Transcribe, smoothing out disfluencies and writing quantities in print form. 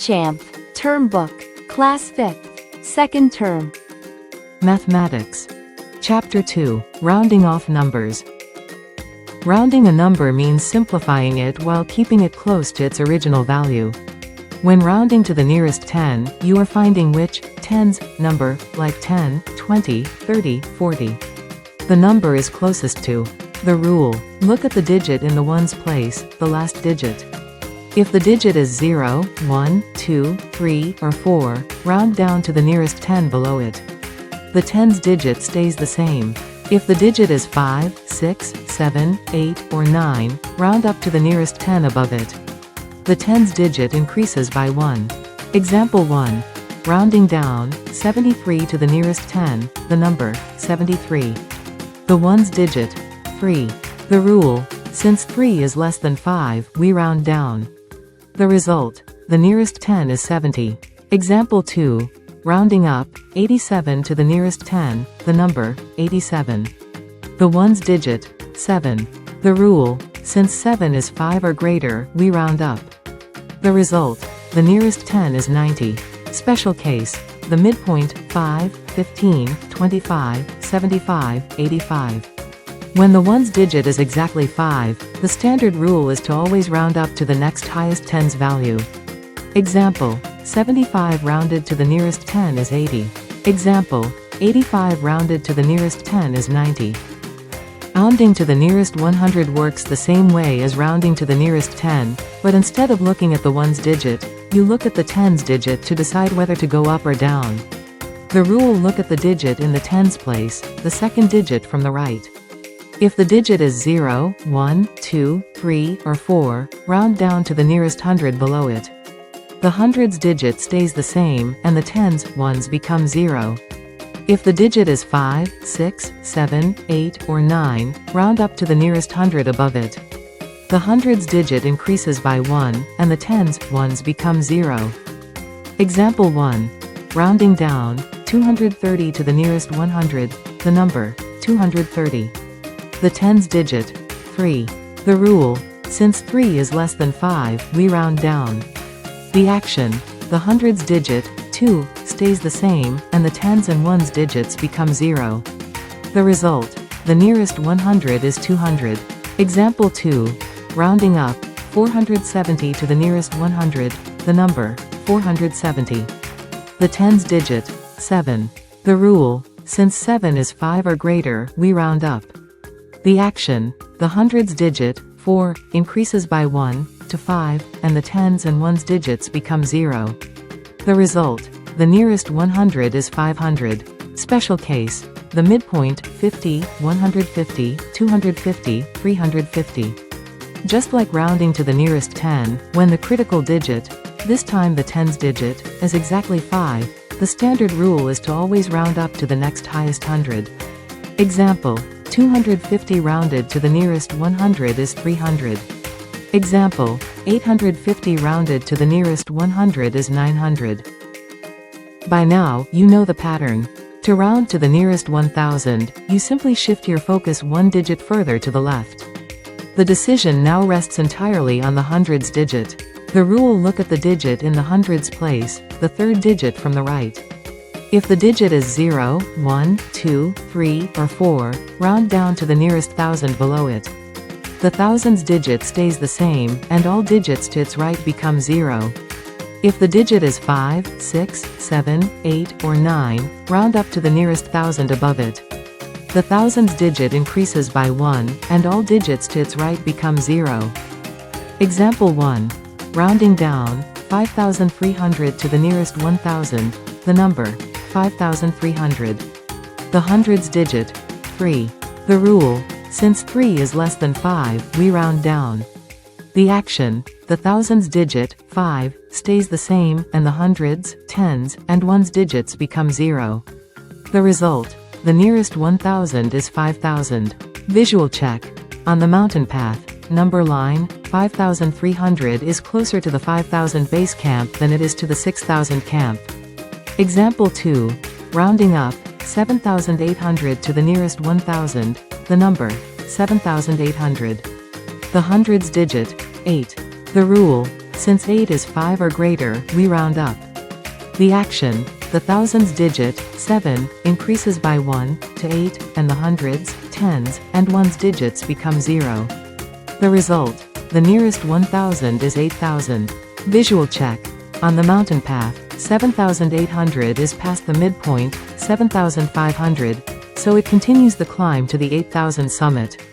Champ. Term book. Class 5th. Second term. Mathematics. Chapter 2. Rounding off numbers. Rounding a number means simplifying it while keeping it close to its original value. When rounding to the nearest 10, you are finding which tens number, like 10, 20, 30, 40. The number is closest to. The rule: look at the digit in the ones place, the last digit. If the digit is 0, 1, 2, 3, or 4, round down to the nearest 10 below it. The tens digit stays the same. If the digit is 5, 6, 7, 8, or 9, round up to the nearest 10 above it. The tens digit increases by 1. Example 1. Rounding down, 73 to the nearest 10, the number, 73. The ones digit, 3. The rule: since 3 is less than 5, we round down. The result: the nearest 10 is 70. Example 2. Rounding up, 87 to the nearest 10, the number, 87. The ones digit, 7. The rule: since 7 is 5 or greater, we round up. The result: the nearest 10 is 90. Special case: the midpoint, 5, 15, 25, 75, 85. When the ones digit is exactly 5, the standard rule is to always round up to the next highest tens value. Example: 75 rounded to the nearest 10 is 80. Example: 85 rounded to the nearest 10 is 90. Rounding to the nearest 100 works the same way as rounding to the nearest 10, but instead of looking at the ones digit, you look at the tens digit to decide whether to go up or down. The rule: look at the digit in the tens place, the second digit from the right. If the digit is 0, 1, 2, 3, or 4, round down to the nearest 100 below it. The hundreds digit stays the same, and the tens ones become 0. If the digit is 5, 6, 7, 8, or 9, round up to the nearest 100 above it. The hundreds digit increases by 1, and the tens ones become 0. Example 1. Rounding down, 230 to the nearest 100, the number, 230. The tens digit, 3. The rule: since 3 is less than 5, we round down. The action: the hundreds digit, 2, stays the same, and the tens and ones digits become 0. The result: the nearest 100 is 200. Example 2. Rounding up, 470 to the nearest 100, the number, 470. The tens digit, 7. The rule: since 7 is 5 or greater, we round up. The action: the hundreds digit, 4, increases by 1, to 5, and the tens and ones digits become 0. The result: the nearest 100 is 500. Special case: the midpoint, 50, 150, 250, 350. Just like rounding to the nearest 10, when the critical digit, this time the tens digit, is exactly 5, the standard rule is to always round up to the next highest 100. Example: 250 rounded to the nearest 100 is 300. Example: 850 rounded to the nearest 100 is 900. By now, you know the pattern. To round to the nearest 1000, you simply shift your focus one digit further to the left. The decision now rests entirely on the hundreds digit. The rule: look at the digit in the hundreds place, the third digit from the right. If the digit is 0, 1, 2, 3, or 4, round down to the nearest 1000 below it. The thousands digit stays the same, and all digits to its right become 0. If the digit is 5, 6, 7, 8, or 9, round up to the nearest 1000 above it. The thousands digit increases by 1, and all digits to its right become 0. Example 1. Rounding down, 5300 to the nearest 1000, the number, 5300. The hundreds digit, 3. The rule: since 3 is less than 5, we round down. The action: the thousands digit, 5, stays the same, and the hundreds, tens, and ones digits become 0. The result: the nearest 1000 is 5000. Visual check. On the mountain path, number line, 5300 is closer to the 5000 base camp than it is to the 6000 camp. Example 2. Rounding up, 7800 to the nearest 1000, the number, 7800. The hundreds digit, 8. The rule: Since 8 is 5 or greater, we round up. The action, the thousands digit, 7, increases by 1, to 8, and the hundreds, tens, and ones digits become 0. The result, the nearest 1000 is 8000. Visual check. On the mountain path, 7800 is past the midpoint, 7500, so it continues the climb to the 8000 summit.